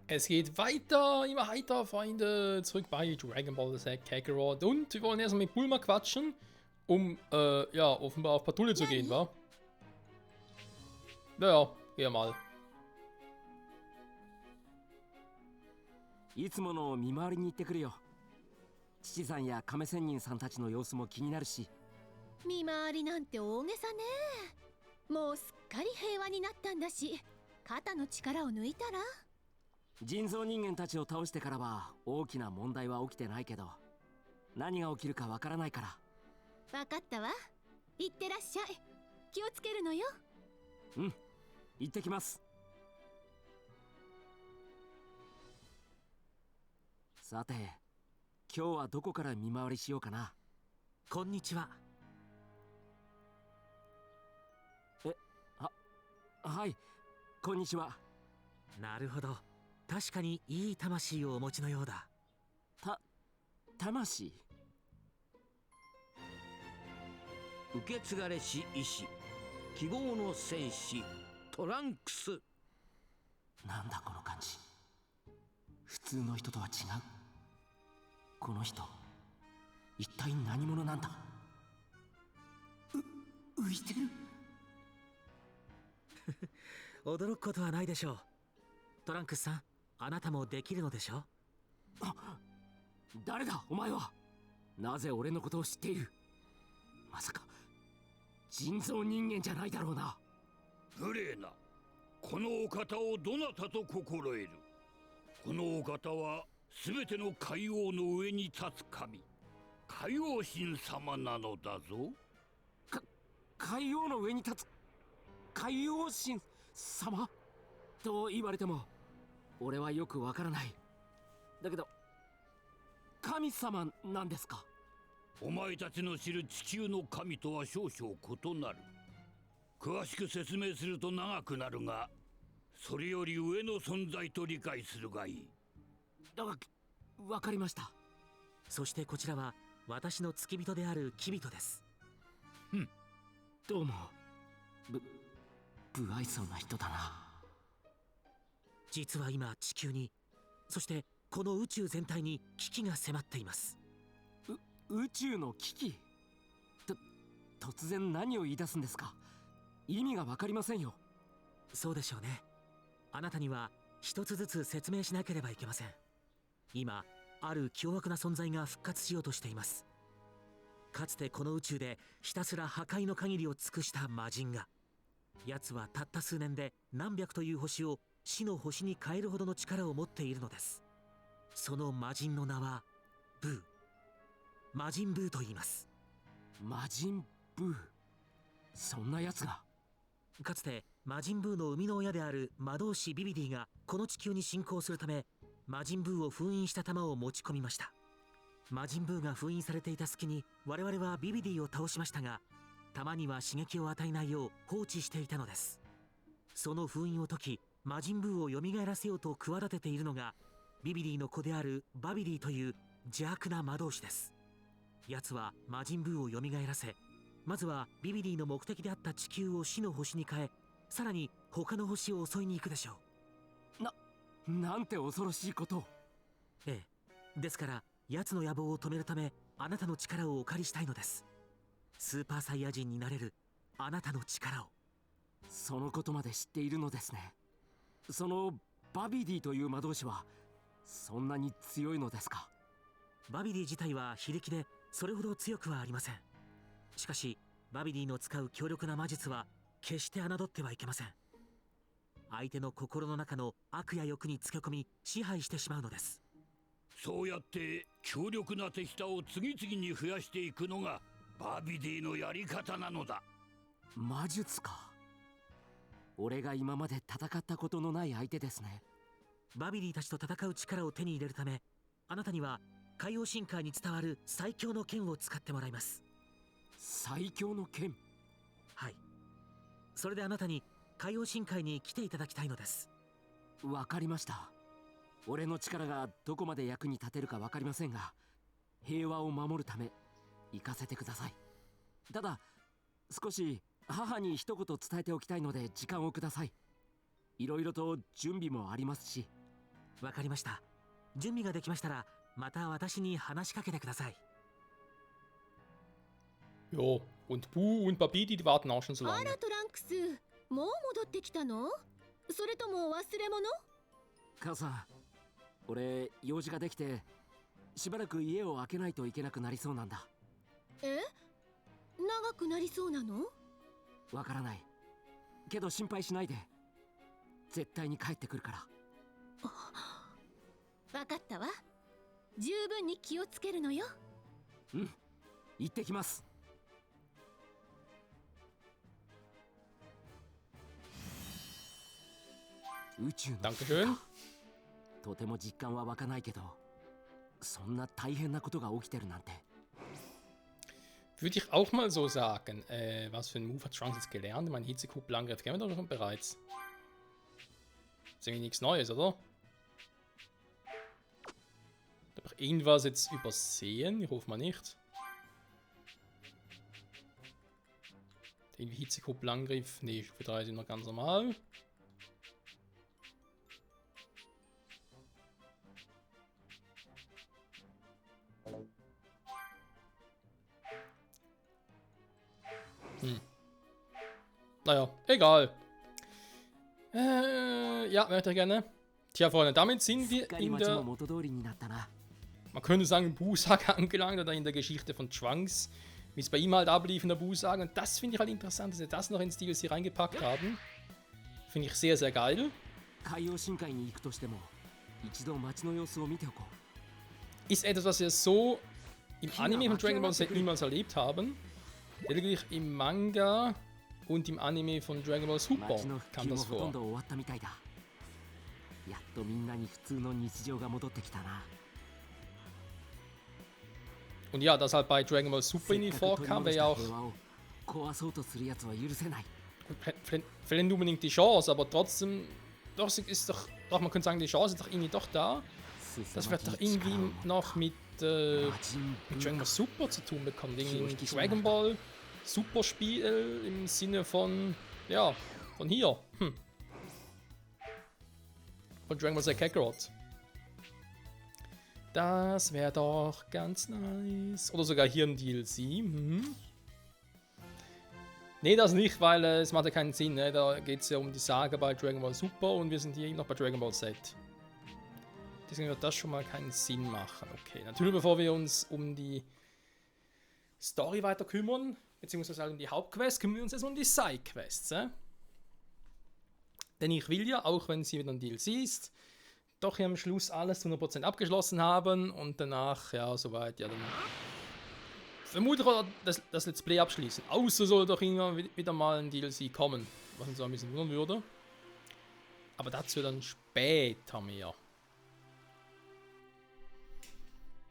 Es geht weiter, immer weiter, Freunde. Zurück bei Dragon Ball Z Kakarot. Und wir wollen erstmal mit Bulma quatschen, um, ja, offenbar auf Patrouille zu gehen, wa? Naja, geh mal. いつもの見回りに行ってくるよ。父さんや亀仙人さんたちの様子も気になるし。見回りなんて大げさね。もうすっかり平和になったんだし、肩の力を抜いたら。人造人間たちを倒してからは大きな問題は起きてないけど、何が起きるかわからないから。分かったわ。行ってらっしゃい。気をつけるのよ。うん、行ってきます。さて、今日はどこから見回りしようかな。こんにちは。はい、こんにちは。なるほど。確かにいい魂をお持ちのようだ。魂？受け継がれし医師、希望の戦士トランクス。なんだこの感じ。普通の人とは違う。この人、一体何者なんだ。浮いてる。驚くことはないでしょう。トランクスさん、あなたもできるのでしょう。誰だお前は。なぜ俺のことを知っている。まさか人造人間じゃないだろうな。無礼な。このお方をどなたと心得る。このお方は全ての海王の上に立つ神、海王神様なのだぞ。海王の上に立つ海王神様と言われても俺はよくわからない。だけど神様なんですか。お前たちの知る地球の神とは少々異なる。詳しく説明すると長くなるが、それより上の存在と理解するがいい。わかりました。そしてこちらは私の付き人であるキビトです。どうも。不愛想な人だな。実は今地球に、そしてこの宇宙全体に危機が迫っています。宇宙の危機？突然何を言い出すんですか。意味がわかりませんよ。そうでしょうね。あなたには一つずつ説明しなければいけません。今ある凶悪な存在が復活しようとしています。かつてこの宇宙でひたすら破壊の限りを尽くした魔人が、奴はたった数年で何百という星を死の星に変えるほどの力を持っているのです。その魔人の名はブー。魔人ブーと言います。魔人ブー？そんな奴が。かつて魔人ブーの生みの親である魔導士ビビディがこの地球に侵攻するため、魔人ブーを封印した玉を持ち込みました。魔人ブーが封印されていた隙に我々はビビディを倒しましたが、玉には刺激を与えないよう放置していたのです。その封印を解き魔人ブーを蘇らせようと企てているのがビビディの子であるバビディという邪悪な魔導士です。奴は魔人ブーを蘇らせ、まずはビビディの目的であった地球を死の星に変え、さらに他の星を襲いに行くでしょう。なんて恐ろしいことを。ええ、ですから奴の野望を止めるためあなたの力をお借りしたいのです。スーパーサイヤ人になれるあなたの力を。そのことまで知っているのですね。そのバビディという魔導士はそんなに強いのですか。バビディ自体は非力でそれほど強くはありません。しかしバビディの使う強力な魔術は決して侮ってはいけません。相手の心の中の悪や欲につけ込み支配してしまうのです。そうやって強力な手下を次々に増やしていくのがバビディのやり方なのだ。魔術か。俺が今まで戦ったことのない相手ですね。バビディたちと戦う力を手に入れるため、あなたには海王神界に伝わる最強の剣を使ってもらいます。最強の剣？はい。それであなたに海王神界に来ていただきたいのです。わかりました。俺の力がどこまで役に立てるかわかりませんが、平和を守るため行かせてください。ただ少し母に一言伝えておきたいので時間をください。いろいろと準備もありますし。わかりました。準備ができましたらまた私に話しかけてください。 Jo, und Bu und Babidi, die warten auch schon so あ lange. らトランクス、もう戻ってきたの？それとも忘れ物？母さん、俺用事ができてしばらく家を開けないといけなくなりそうなんだ。え？長くなりそうなの？わからないけど心配しないで、絶対に帰ってくるから。わかったわ。十分に気をつけるのよ。うん、行ってきます。宇宙の Dankeschön. とても実感は湧かないけど、そんな大変なことが起きてるなんて。 Würde ich auch mal so sagen. Was für ein Move hat Trunks jetzt gelernt? Mein Hitzekuppelangriff kennen wir doch schon bereits. Ist irgendwie nichts Neues, oder? Habe ich irgendwas jetzt übersehen? Ich hoffe mal nicht. Irgendwie Hitzekuppelangriff. Nee, Stufe 3 sind noch ganz normal. Naja, egal. Ja, möchte ich gerne. Tja, Freunde, damit sind wir すっかり in 街も der, 元通りになったな。 man könnte sagen, Buu-Saga angelangt oder in der Geschichte von Trunks, wie es bei ihm halt ablief in der Buu-Saga. Und das finde ich halt interessant, dass sie das noch ins DLC reingepackt haben. Finde ich sehr, sehr geil. 海洋深海に行くとしても、一度街の様子を見ておこう。 Ist etwas, was wir so im Anime von Dragon Ball Z niemals erlebt haben. Lediglich im Manga und im Anime von Dragon Ball Super 街の復 kam 旧も das ほとん vor. ど終わったみたいだ。やっとみんなに普通の日常が戻ってきたな。 Und ja, dass halt bei Dragon Ball Super せ in っ die かく取り vorkam, 戻 wäre し ja た auch 平和を壊そうとする奴は許せない。 vielleicht nicht unbedingt die Chance, aber trotzdem, doch, man könnte sagen, die Chance ist doch irgendwie doch da. Das wird doch irgendwie noch mit Dragon Ball Super zu tun bekommen. Irgendwie ein Dragon Ball Super Spiel im Sinne von, ja, von hier. Von Dragon Ball Z Kakarot. Das wäre doch ganz nice. Oder sogar hier ein DLC. Nee, das nicht, weil es macht ja keinen Sinn. Ne? Da geht es ja um die Saga bei Dragon Ball Super und wir sind hier noch bei Dragon Ball Z. Deswegen wird das schon mal keinen Sinn machen. Okay, natürlich bevor wir uns um die Story weiter kümmern, beziehungsweise halt um die Hauptquest, kümmern wir uns jetzt um die Side-Quests. Denn ich will ja, auch wenn sie wieder ein DLC ist, doch hier am Schluss alles zu 100% abgeschlossen haben und danach, ja, soweit, ja, dann vermutlich das Let's Play abschließen. Außer soll doch irgendwann wieder mal ein DLC kommen, was uns so ein bisschen wundern würde. Aber dazu dann später mehr.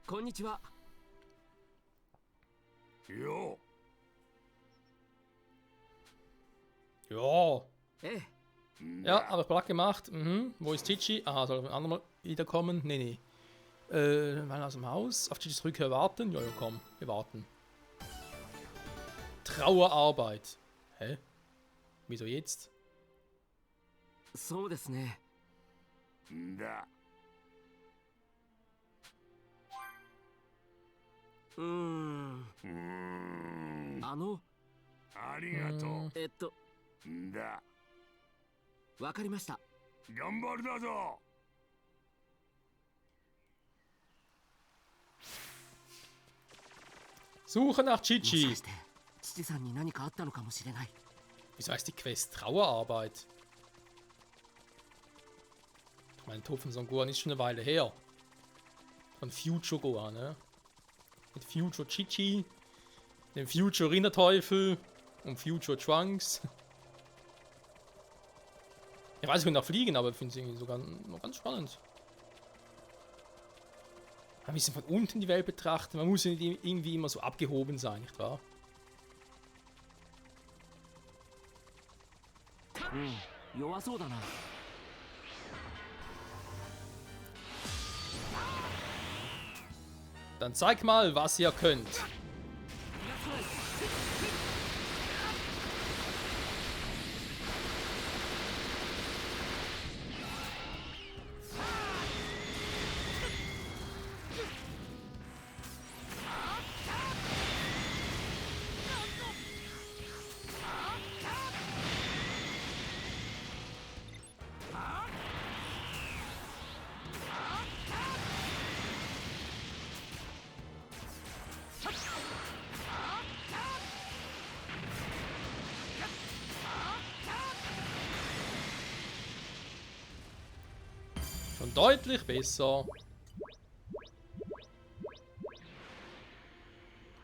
こんにちは。よ Ja, ええ、 ja, aber platt gemacht. Wo ist Chichi? Aha, soll er ein andermal wiederkommen? Nee. Weil aus dem Haus. Auf Chichis Rückkehr warten? Ja, komm, wir warten. Trauerarbeit. Hä? Wieso jetzt? そうですね。んだ。ありがとう。んだ。わかりました。頑張るだぞ。 Suche nach もし Chichi. かして父さんに何かあったのかもしれない。 Wieso heißt die Quest Trauerarbeit? Mein Tod von Son Gohan ist schon eine Weile her. Von Future Gohan, ne? Mit Future Chichi, dem Future Rinderteufel und Future Trunks. Ich weiß, ich könnte auch fliegen, aber ich finde es irgendwie sogar noch ganz spannend. Ein bisschen von unten die Welt betrachten. Man muss ja nicht irgendwie immer so abgehoben sein, nicht wahr? 弱そうだな。 Dann zeig mal, was ihr könnt. Schon deutlich besser.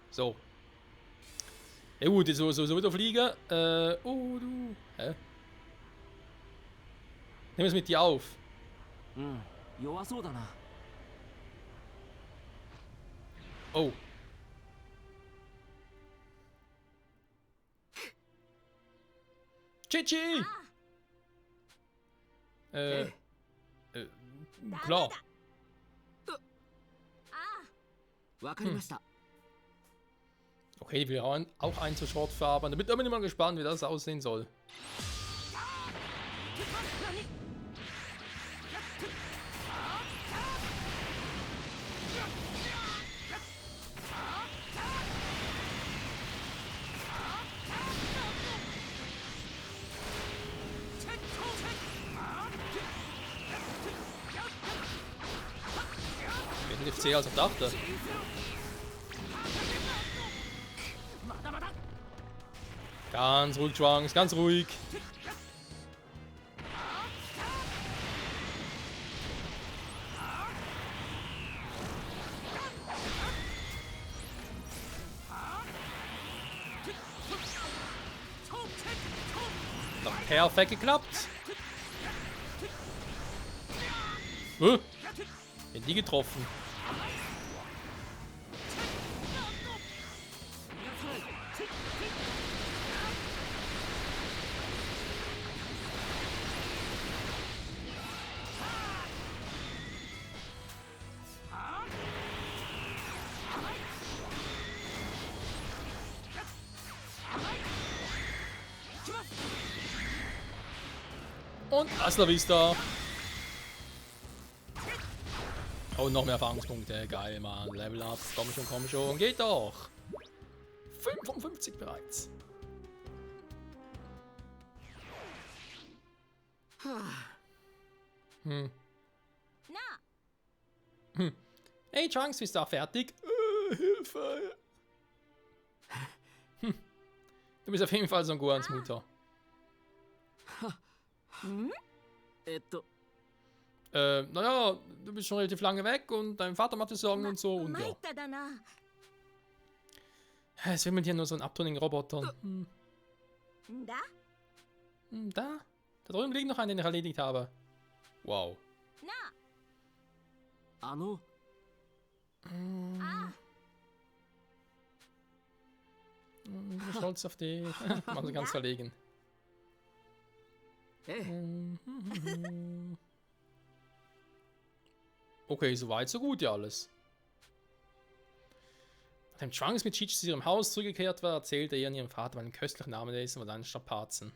So. Ja gut, jetzt so wieder fliegen. Oh du. Hä? Nimm es mit dir auf. うん弱そうだな Oh. Chichi! Klar. わかりました Okay, die will auch einen zu Schrott verarbeiten. Da bin ich mal gespannt, wie das aussehen soll. Definitiv zäher als ich dachte. Ganz ruhig, Trunks, ganz ruhig. Doch perfekt geklappt. Bin die getroffen. Und hasta la vista. Oh, noch mehr Erfahrungspunkte. Geil, Mann. Level up. Komm schon, komm schon. Geht doch. 55 bereits. Hey, Trunks, bist du auch fertig? Hilfe. Du bist auf jeden Fall so ein Gohans Mutter. Naja, du bist schon relativ lange weg und dein Vater macht es Sorgen und so und ja. Es will mit dir nur so ein Abtrünnigen-Roboter. Da drüben liegt noch einen, den ich erledigt habe. Wow. あの Ich bin stolz auf dich. Mach sie ganz verlegen. Okay, soweit, so gut ja alles. Nachdem Trunks mit Chichi zu ihrem Haus zurückgekehrt war, erzählte er ihrem Vater einen köstlichen Namen essen und einen Strapazen.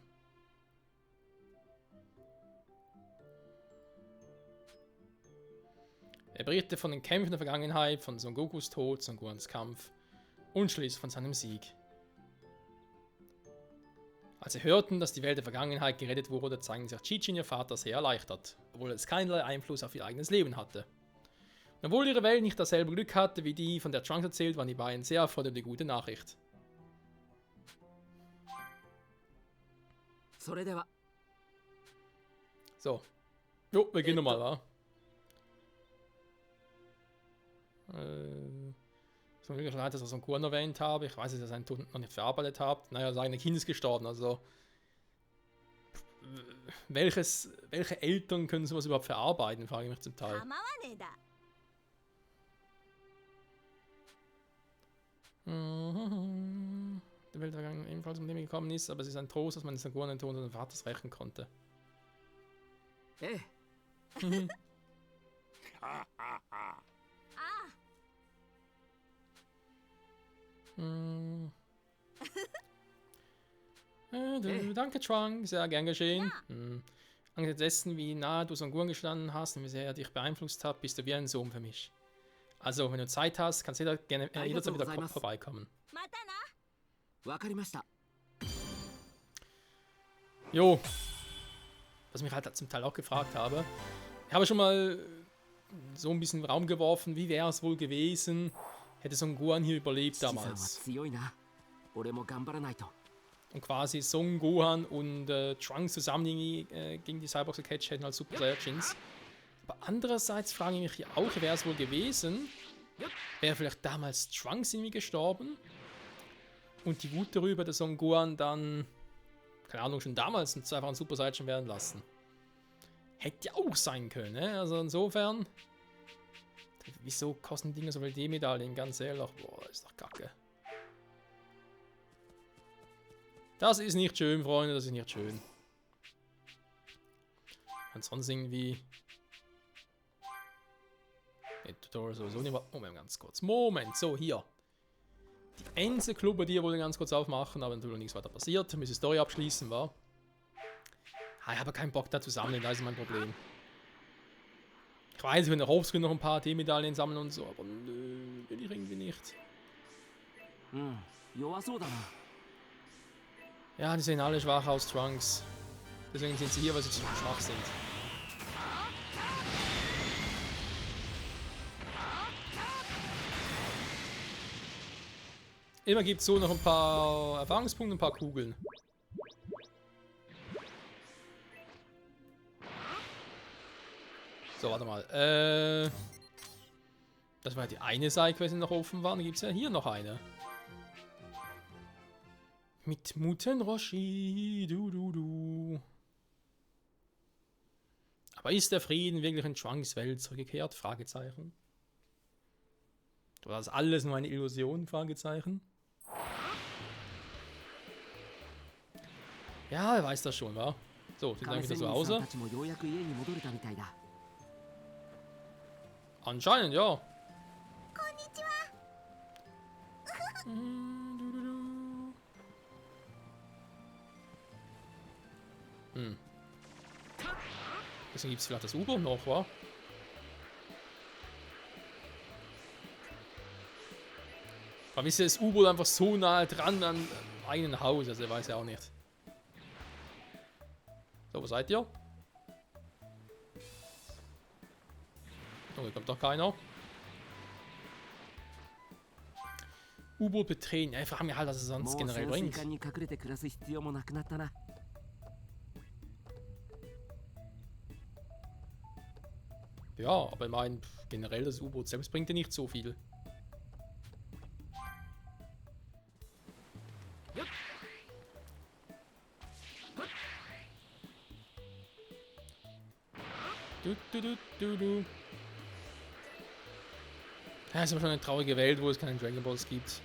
Er berichtete von den Kämpfen der Vergangenheit, von Son Gokus Tod, Son Gohans Kampf und schließlich von seinem Sieg. Als sie hörten, dass die Welt der Vergangenheit gerettet wurde, zeigten sich Chichi und ihr Vater sehr erleichtert, obwohl es keinerlei Einfluss auf ihr eigenes Leben hatte. Und obwohl ihre Welt nicht dasselbe Glück hatte wie die, von der Trunks erzählt, waren die beiden sehr erfreut über die gute Nachricht. それでは So. Jo, wir gehen nochmal, wa? So mir leid, dass ich so einen Gohan erwähnt habe. Ich weiß, dass ihr seinen Tod noch nicht verarbeitet habt. Naja, sein Kind ist gestorben, also. Welche Eltern können sowas überhaupt verarbeiten, frage ich mich zum Teil. Der Weltvergangen ebenfalls um Leben gekommen ist, aber es ist ein Trost, dass man den Gohan Tod seines Vaters rächen konnte. Danke, Trunks, sehr gern geschehen. Angesichts dessen, wie nahe du Son Gohan gestanden hast und wie sehr er dich beeinflusst hat, bist du wie ein Sohn für mich. Also, wenn du Zeit hast, kannst du jederzeit wieder vorbeikommen. わかりました Jo. Was ich mich halt zum Teil auch gefragt habe. Ich habe schon mal so ein bisschen in den Raum geworfen, wie wäre es wohl gewesen, hätte Son Gohan hier überlebt 父さんは damals. 強いな俺も頑張らないと Und quasi Son Gohan und Trunks zusammen gegen die Cyborgs gecatcht hätten als Super Saiyajins. Aber andererseits frage ich mich hier auch, wäre es wohl gewesen, wäre vielleicht damals Trunks irgendwie gestorben und die Wut darüber, dass Son Gohan dann, keine Ahnung, schon damals einfach ein Super Saiyan werden lassen. Hätte ja auch sein können, ne? Also insofern, wieso kosten die Dinger so viel D-Medaillen, ganz ehrlich? Boah, das ist doch kacke. Das ist nicht schön, Freunde, das ist nicht schön. Ansonsten irgendwie... Tutorial sowieso nicht. Moment, ganz kurz. Moment, so, hier. Die Ense-Club, die wollte ganz kurz aufmachen, aber natürlich nichts weiter passiert. Wir müssen die Story abschließen, war. Ich habe keinen Bock da zu sammeln, das ist mein Problem. Ich weiß, ich will nach Offscreen noch ein paar T-Medaillen sammeln und so, aber nö, will ich irgendwie nicht. Ja, die sehen alle schwach aus, Trunks. Deswegen sind sie hier, weil sie zu schwach sind. Immer gibt es so noch ein paar Erfahrungspunkte und ein paar Kugeln. So, warte mal. Das war die eine Sidequest, die noch offen war. Dann gibt es ja hier noch eine. Mit Muten Roshi. Du. Aber ist der Frieden wirklich in Trunks Welt zurückgekehrt? Fragezeichen. Oder ist alles nur eine Illusion? Fragezeichen. Ja, er weiß das schon, wa? So, sind dann wieder zu Hause. Anscheinend, ja. Deswegen gibt es vielleicht das U-Boot noch, wa? Aber ist das U-Boot einfach so nahe dran an eigenen Haus? Also, er weiß ja auch nicht. So, wo seid ihr? Oh, hier kommt doch keiner. U-Boot betreten. Ja, ich frage mich halt, was es sonst generell bringt. Ja, aber ich meine, generell das U-Boot selbst bringt ja nicht so viel. Du. Ja, ist aber schon eine traurige Welt, wo es keine Dragon Balls gibt.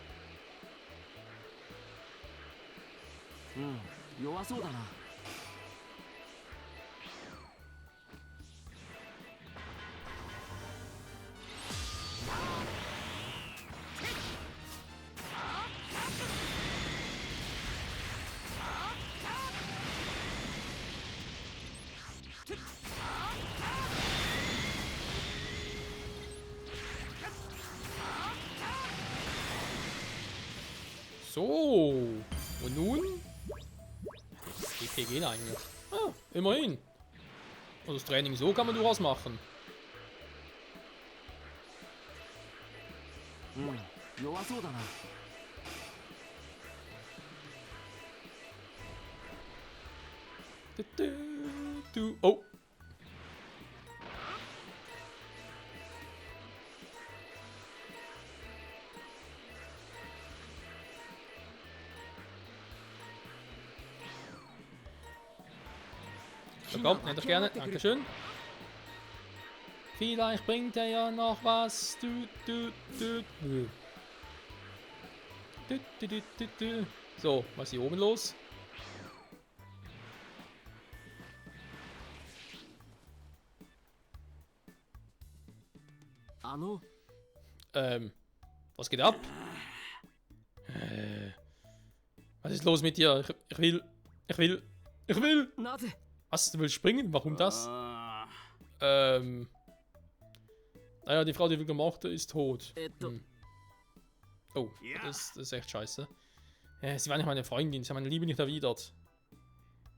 So, und nun? GP gehen eigentlich. Ah, immerhin. Und das Training so kann man durchaus machen. Oh. So, komm, nehmt das gerne. Dankeschön. Vielleicht bringt er ja noch was. So, was ist hier oben los? Was geht ab? Was ist los mit dir? Ich will. Was, du willst springen? Warum das? Naja, die Frau, die wir gemacht hat, ist tot. Oh, das ist echt scheiße. Sie war nicht meine Freundin, sie hat meine Liebe nicht erwidert.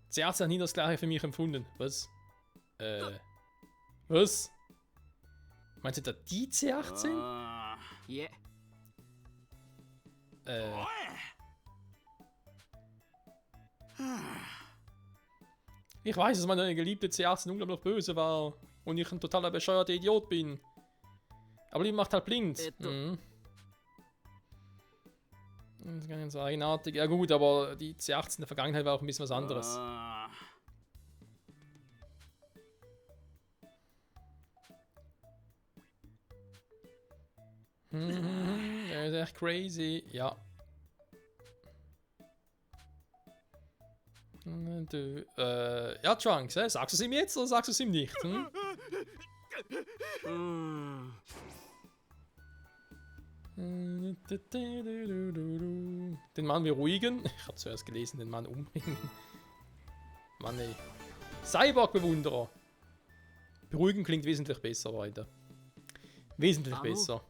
Zuerst hat nie das Gleiche für mich empfunden. Was? Was? Meinst du da die C18? Ich weiß, dass meine geliebte C18 unglaublich böse war. und ich ein totaler bescheuerter Idiot bin. Aber die macht halt blind. Mhm. Das ist ganz eigenartig. Ja gut, aber die C18 in der Vergangenheit war auch ein bisschen was anderes. Der ist echt crazy. Ja. Ja, Trunks, sagst du es ihm jetzt oder sagst du es ihm nicht? Hm? うーん Den Mann beruhigen. Ich habe zuerst gelesen, den Mann umbringen. Mann, ey. Cyborg-Bewunderer. Beruhigen klingt wesentlich besser, Leute. Wesentlich Hallo? besser.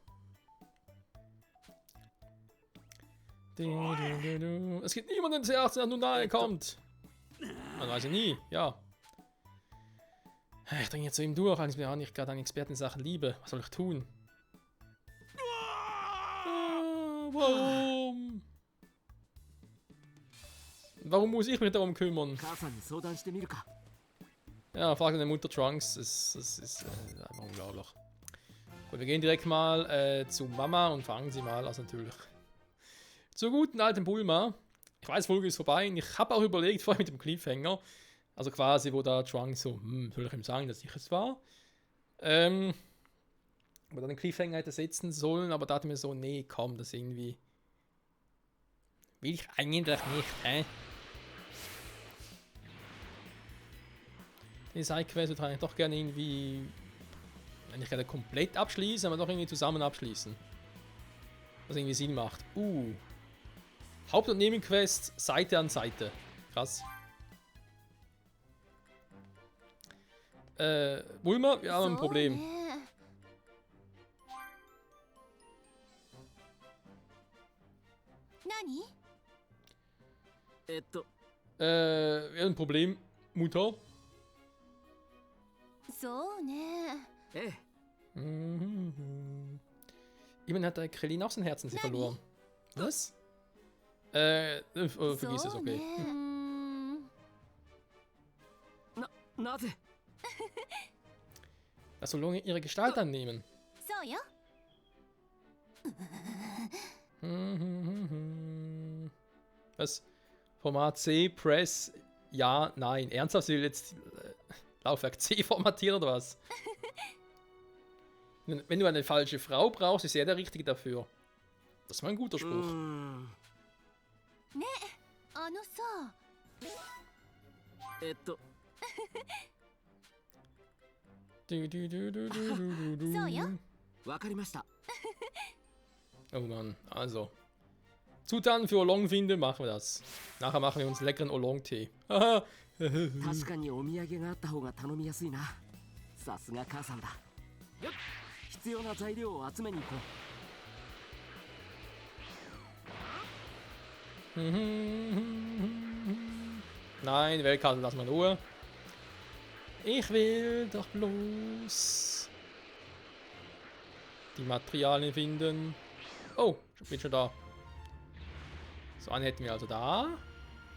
Es gibt niemanden, der C18 nun nahe kommt. Man weiß ja nie, ja. Ich dringe jetzt zu ihm durch, als ich mir auch nicht gerade an Experten in Sachen Liebe. Was soll ich tun? Warum? Warum muss ich mich darum kümmern? 母さんに相談してみるか Ja, frag deine Mutter Trunks. Es ist einfach unglaublich. Gut, wir gehen direkt mal zu Mama und fangen sie mal, also natürlich. Zur guten alten Bulma. Ich weiß, Folge ist vorbei und ich habe auch überlegt, vorher mit dem Cliffhanger. Also quasi, wo da Trunks so, soll ich ihm sagen, dass ich es war? Wo er den Cliffhanger hätte setzen sollen, aber da dachte ich mir so, nee, komm, das irgendwie. Will ich eigentlich nicht, hä? Die Sidequest würde ich eigentlich doch gerne irgendwie. Nicht gerne komplett abschließen, aber doch irgendwie zusammen abschließen. Was irgendwie Sinn macht. Haupt- und Nebenquest Seite an Seite. Krass. Bulma, wir haben ein Problem. そうね何 Wir haben ein Problem, Mutter. そうねええ Jemand hat Krillin aus dem Herzen sie Nani? verloren. Was? Vergiss es, そう okay. ね なぜ Das soll lange ihre Gestalt annehmen. そうよ Was? Format C, Press, ja, nein. Ernsthaft, sie will jetzt Laufwerk C formatieren oder was? Wenn du eine falsche Frau brauchst, ist er der Richtige dafür. Das ist mal ein guter うー Spruch. ん あのさ So, ja? わかりました Oh Mann, also. Zutaten für Oolong finden, machen wir das. Nachher machen wir uns leckeren Oolong-Tee. Haha. 確かにお土産があった方が頼みやすいなさすが母さんだよっ必要な材料を集めに行こ Nein, Weltkarte, lass mal in Ruhe. Ich will doch bloß die Materialien finden. Oh, ich bin schon da. So, einen hätten wir also da.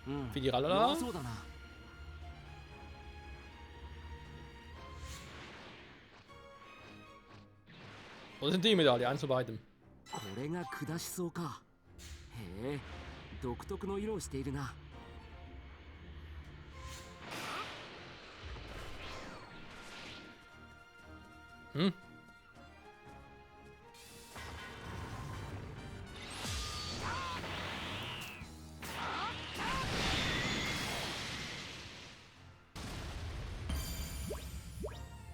う、うん、 Für die 弱 Rallala. そうだな Oder sind die Medaille? Eins von beidem. これが下しそうかへえ独特の色をしているな Hm?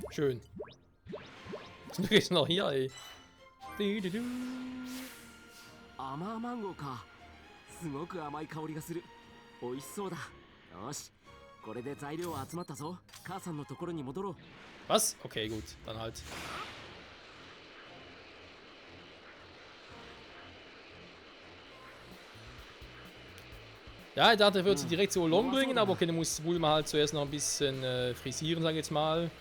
Schön. Zum Glück ist noch hier, ey. Du. アマーマンゴーかすごく甘い香りがする美味しそうだよしこれで材料集まったぞ母さんのところに戻ろう Was? Okay, gut. Dann halt. Ja, ich dachte, er würde sie direkt zu Oolong bringen, aber okay, dann muss Bulma halt zuerst noch ein bisschen frisieren, sag ich jetzt mal.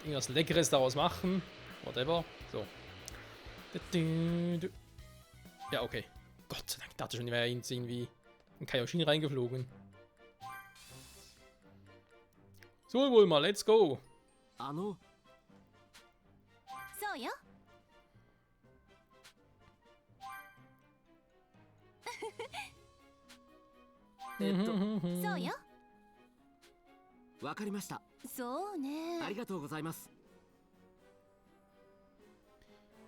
Irgendwas Leckeres daraus machen. Whatever. So. Ja, okay. Gott sei Dank, ich dachte schon, die wäre irgendwie in Kaioshin reingeflogen. So, wohl mal, let's go. そうよ。そうよ。わかりました。そうね。ありがとうございます。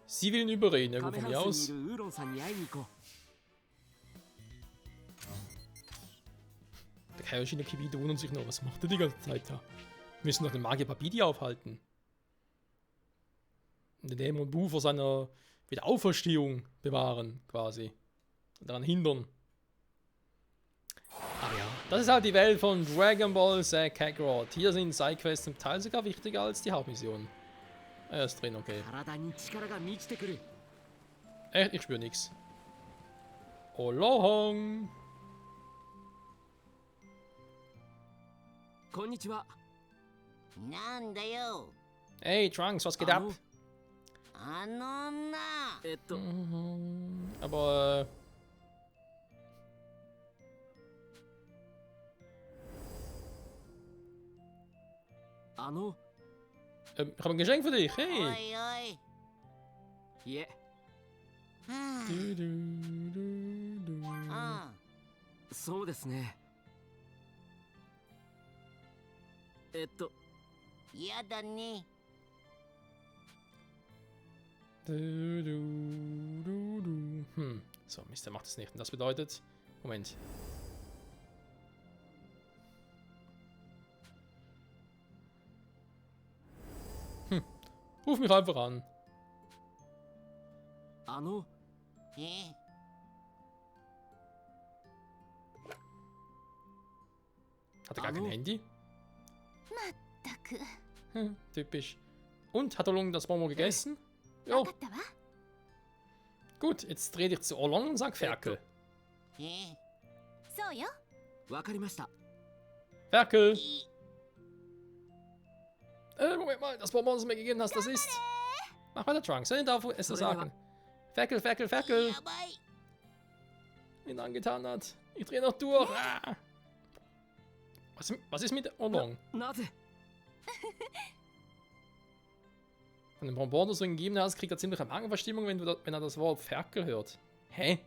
Sie will ihn überreden, ja カ gut メ von ハ mir ウス aus. にいるウーロンさんに会いに行こ Der Kaioshin und Kibito wundern sich noch, was macht er die ganze Zeit da? Wir müssen doch den Magier Babidi aufhalten. Und den Dämon Bu vor seiner Wiederauferstehung bewahren, quasi. Und daran hindern. Aber ja, das ist halt die Welt von Dragon Ball Z Kakarot. Hier sind Sidequests zum Teil sogar wichtiger als die Hauptmission. Er ist drin, okay. う。体に力が満ちてくる。 Echt, ich spüre nichts. Olohong! こんにちは。なんだよ。 Hey, Trunks, was geht ab? あの女。Aber, ich habe ein Geschenk für dich, お hey! いおい。いえ、は Du, du, du, du. あ。そうですね。やだね。 Du, du, du, du. So, Mist, der macht es nicht. Und das bedeutet... Moment. Ruf mich einfach an. え Hat er gar kein Handy? まったく。 Typisch. Und, hat Olong das Bonbon gegessen? わ Ja, かったわ。 gut. Jetzt dreh dich zu Olong und sag Ferkel. えそうよ。わかりました。 Ferkel! い Moment mal, das Bonbon, das du mir gegeben hast, das ist... Mach weiter, Trunks. Hör nicht auf, es zu sagen. Ferkel, Ferkel, Ferkel! やばい。 Ihn angetan hat. Ich drehe noch durch. Ah. Was ist mit Olong? なぜ？ Von dem Bonbon, das du ihm gegeben hast, kriegt er ziemlich eine Magenverstimmung, wenn er das Wort Ferkel hört. Hä?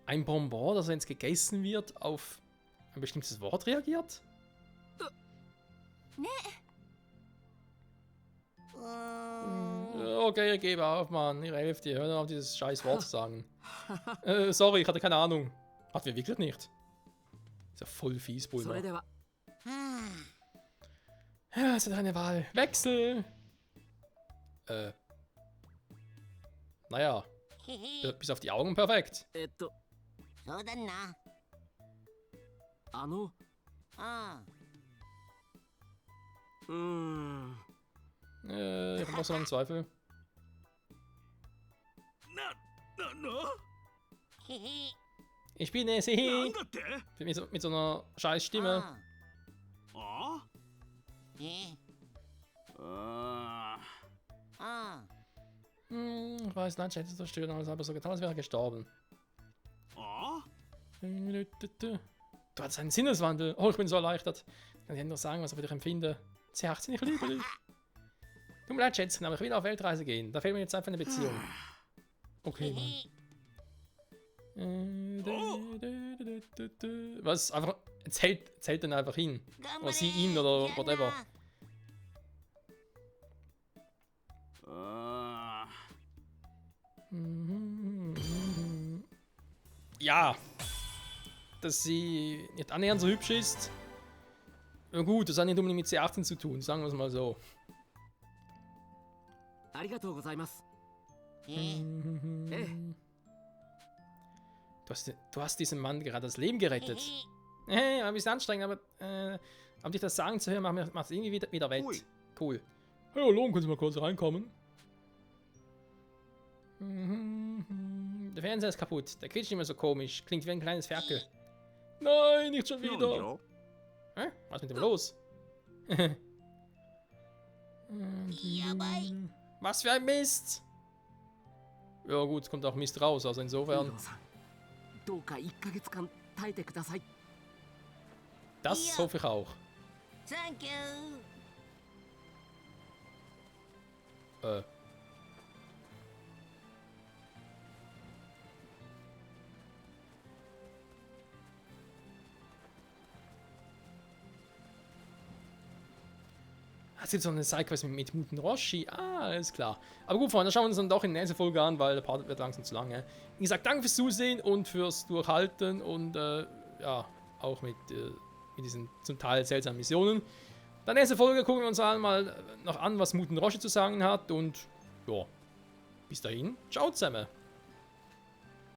Ein Bonbon, das, wenn es gegessen wird, auf ein bestimmtes Wort reagiert? うーん。 Okay, gebe auf, Mann. Ich helfe dir. Hör auf, dieses scheiß Wort zu sagen. Sorry, ich hatte keine Ahnung. Hatten wir wirklich nicht. Ist ja voll fies, それ Bulma. では。 は Ja, ist ja deine Wahl. Wechsel! Naja, あ。へへ。 bis auf die Augen perfekt. そうだな。あIch hab noch so einen Zweifel. な。 へへ。 Ich bin なん sie. だって？ Mit so einer scheiß Stimme. あえあ。あ。 Ich weiß, nein, Schätze zerstören, aber es hat so getan, als wäre er gestorben. あ Du hattest einen Sinneswandel. Oh, ich bin so erleichtert. Kann ich nur sagen, was ich für dich empfinde. C18, ich liebe dich. Tut mir leid, Schätzchen, aber ich will auf Weltreise gehen. Da fehlt mir jetzt einfach eine Beziehung. Okay, Mann. Was? Einfach. Zählt dann einfach hin. 頑 Oder 張 sie れ。 ihn oder や whatever. な。あ。 Ja. Dass sie nicht annähernd so hübsch ist. Ja gut, das hat nicht unbedingt mit C18 zu tun, sagen wir es mal so. ありがとうございます。え Du hast diesem Mann gerade das Leben gerettet. へへ。 Hey, ein bisschen anstrengend, aber dich das sagen zu hören, macht es irgendwie wieder wett. Ui. Cool. Hey, hallo, können Sie mal kurz reinkommen? Der Fernseher ist kaputt. Der quietscht nicht mehr so komisch. Klingt wie ein kleines Ferkel. Nein, nicht schon なんだ wieder. よ。 Hä? Was ist mit dem los? やばい。 Was für ein Mist! Ja gut, es kommt auch Mist raus, also ウー insofern. ロンさん、どうか1ヶ月間耐えてください。 Das hoffe ich auch. サンキュー。Es gibt so eine Sidequest mit Muten Roshi. Ah, alles klar. Aber gut, Freunde, schauen wir uns dann doch in der nächsten Folge an, weil der Part wird langsam zu lange. Wie gesagt, danke fürs Zusehen und fürs Durchhalten und ja, auch mit diesen zum Teil seltsamen Missionen. In der nächsten Folge gucken wir uns einmal noch an, was Muten Roshi zu sagen hat und ja, bis dahin, ciao zusammen.